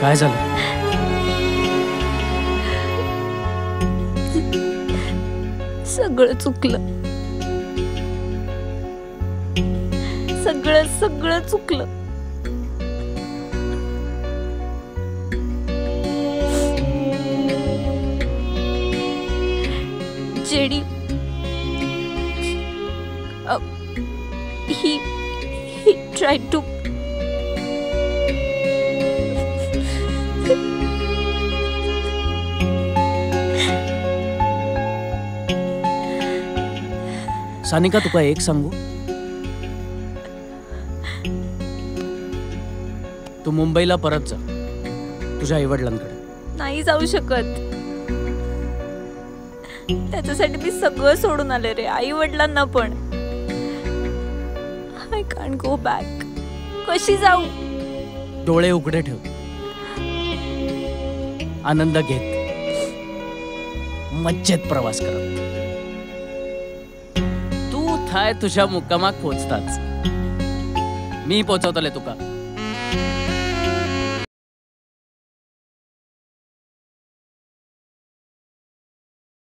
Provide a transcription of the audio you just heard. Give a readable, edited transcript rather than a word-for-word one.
काय झालं? सगळं चुकलं. सगळं चुकलं. JD he tried to Sanika, तुका एक सांगू? तू मुंबईला परत जा तुझ्या आईवडिलांकडे. नाही जाऊ शकत. त्याच्यासाठी मी सगळं सोडून आले रे, आई वडिलांना पण. I can't go back. कशी जाऊ? डोळे उघडे ठेव, आनंद घेत मज्जेत प्रवास करत तू थाय तुझ्या मुक्कामाक पोचताच मी पोचवतले तुका.